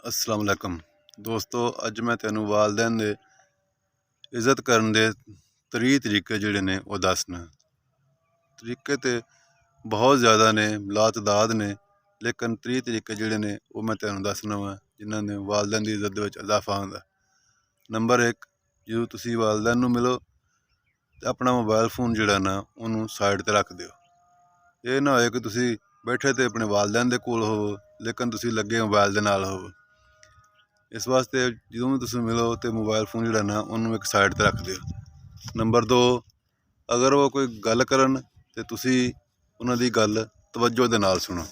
अस्सलाम वालेकुम दोस्तों, अज मैं तेनों वालदैन दे इज़्ज़त करन दे तरीके जिहड़े ने वो दसना। तरीके तो बहुत ज़्यादा ने, लातदाद ने, लेकिन तरीके जिहड़े ने वो मैं तेनों दसना वा जिन्हां ने वालदैन दी इज़्ज़त दे विच इजाफा होंदा। नंबर 1, जो तुसी वालदैन नूं मिलो तो अपना मोबाइल फोन जिहड़ा ना उन्होंने साइड ते रख दिओ। ये ना होए कि तुसी बैठे तो अपने वालदैन दे कोल होवो लेकिन तुसी लगे मोबाइल दे नाल होवो। इस वास्ते जो भी तुम मिलो तो मोबाइल फोन जोड़ा ना उन्होंने एक साइड पर रख दिओ। नंबर 2, अगर वो कोई गल करन तो तुसी उन्हां दी गल तवज्जो दे नाल सुनो।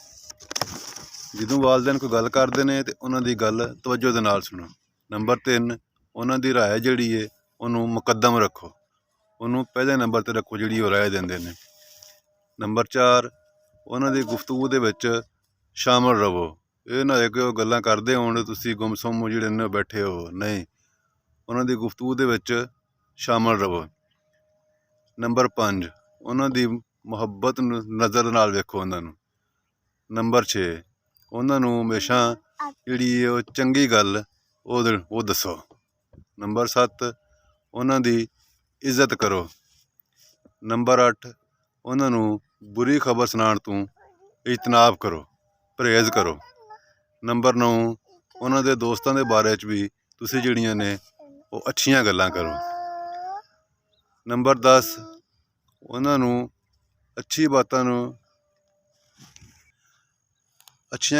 जो वालदैन कोई गल करते हैं तो उन्हां दी गल तवज्जो दे नाल सुनो। नंबर 3, उन्हां दी राय जिहड़ी है उन्होंने मुकद्दम रखो, उन्होंने पहले नंबर पर रखो जिहड़ी वो राय देंदे ने। नंबर 4, उन्हां दी गुफ्तगू दे विच शामिल रहो। ये ना है कि वो गल्लां करदे होण तुसी गुमसुम जिहड़े ने बैठे हो, नहीं, उन्हां दी गुफ्तगू दे विच शामिल रहो। नंबर 5, उन्हां दी मुहब्बत नज़र नाल वेखो उन्हां नूं। नंबर 6, उन्हां नूं हमेशा जिहड़ी है वो चंगी गल वो दसो। नंबर 7, उन्हां दी इज़्ज़त करो। नंबर 8, उन्हां नूं बुरी खबर सुनाण तों इजतनाब करो, परहेज़ करो। नंबर 9, उन्हां दे दोस्तां दे बारे च भी तुसी जिहड़ियां ने वो अच्छियां गल्लां करो। नंबर 10, उन्हां नूं अच्छियां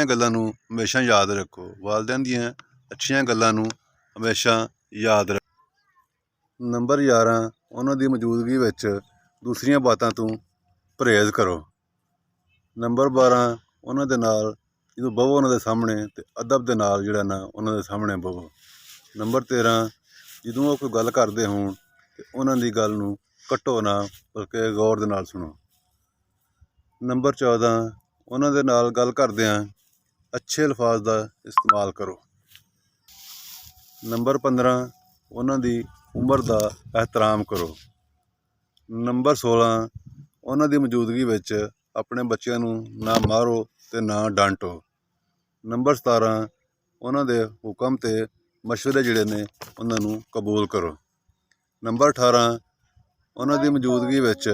गल्लां नूं हमेशा याद रखो। वालदैन दियां अच्छियां गल्लां नूं हमेशा याद रखो। नंबर 11, उन्हां दी मौजूदगी विच दूसरियां बातां तों परहेज़ करो। नंबर 12, उन्हां दे नाल जो बवो उन्हां दे सामने तो अदब दे नाल जिहड़ा ना उन्हां दे सामने बवो। नंबर 13, जो वो कोई गल करदे होण ते उन्हां दी गल नूं कट्टो ना बल्कि गौर दे नाल सुनो। नंबर 14, उन्हां दे नाल गल करदिआं अच्छे अल्फाज दा इस्तेमाल करो। नंबर 15, उन्हां दी उम्र दा एहतराम करो। नंबर 16, उन्हां दी मौजूदगी विच अपने बच्चों नूं ना मारो ते ना डांटो। नंबर 17, उन्हां दे हुक्म ते मशवरे जिहड़े ने उन्हां नूं कबूल करो। नंबर 18, उन्हां दी मौजूदगी विच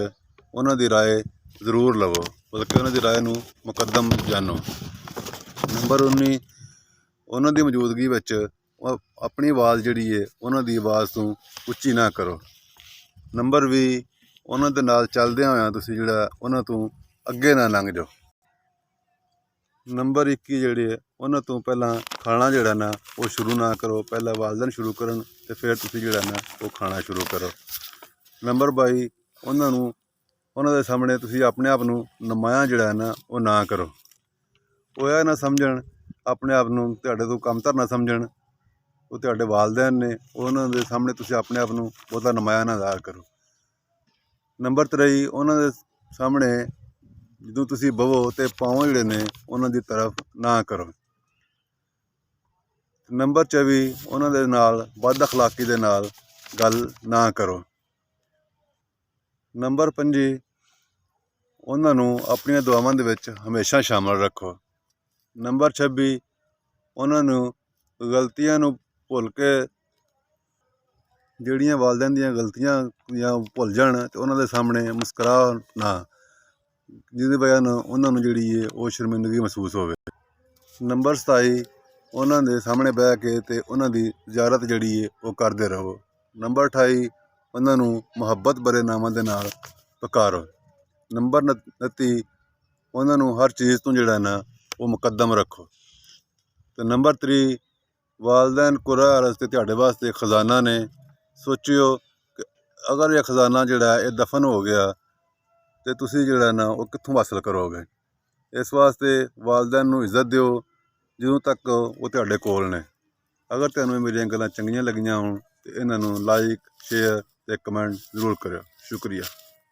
उन्हां दी राय जरूर लवो बल्कि उन्हां दी राय नूं मुकद्दम जानो। नंबर 19, उन्हां दी मौजूदगी विच अपनी आवाज़ जिहड़ी है उन्हां दी आवाज़ तों उच्ची ना करो। नंबर 20, उन्हां दे नाल चलदिआं होइआं तुसी जिहड़ा उन्हां तों अगे ना लंघ जाओ। नंबर 21 जिहड़ी है उन्हां तों पहलां खाना जिहड़ा ना वो शुरू ना करो, पहले वालदैन शुरू करन ते फिर तुसी जिहड़ा ना वो खाना शुरू करो। नंबर 22, उन्हां दे सामने तुसी अपने आप नूं नुमायां जिहड़ा ना वो ना करो। वो यह ना समझण अपने आप नूं तुहाडे तों कमतर ना समझण, वो तुहाडे वालदैन ने, उन्हां दे सामने तुसी अपने आप नूं बहुता नुमायां ना ज़ाहिर करो। नंबर 23, उन्हां दे सामने जो तुसी बवो तो पाँव जिहड़े ने उन्हां दी तरफ ना करो। नंबर 24, उन्हां दे नाल बद अखलाकी दे नाल गल ना करो। नंबर 25, उन्हां नूं अपनियां दुआवां दे विच हमेशा शामिल रखो। नंबर 26, उन्हां नूं गलतियां नूं भुल के जिहड़ियां वालदैन दियां गलतियां या भुल जाण ते उन्हां दे सामने मुस्करा ना, जिहदी वजह नाल उन्हां नूं जिहड़ी है वो शर्मिंदगी महसूस होवे। नंबर 27, उन्हां दे सामने बह के ते उन्हां दी ज़ियारत जिहड़ी है वो करदे रहो। नंबर 28, उन्हां नूं मुहब्बत भरे नामां दे नाल पुकारो। नंबर 29, उन्हां नूं हर चीज़ तों जिहड़ा ना वो मुकद्दम रखो। तो नंबर 30, वालदैन कुरान वास्ते तुहाडे वास्ते खजाना ने। सोचियो कि अगर यह खजाना जिहड़ा है दफन हो गया तो तुसी जिहड़ा ना वो कित्थों हासल करोगे। इस वास्ते वालदैन नूं इज़्ज़त दिओ ਜਦੋਂ तक वो तुहाडे कोल ने। अगर तुहानूं मेरियां गल्लां चंगियां लगियां होण तो इन्हां नूं लाइक, शेयर ते कमेंट जरूर करिओ। शुक्रिया।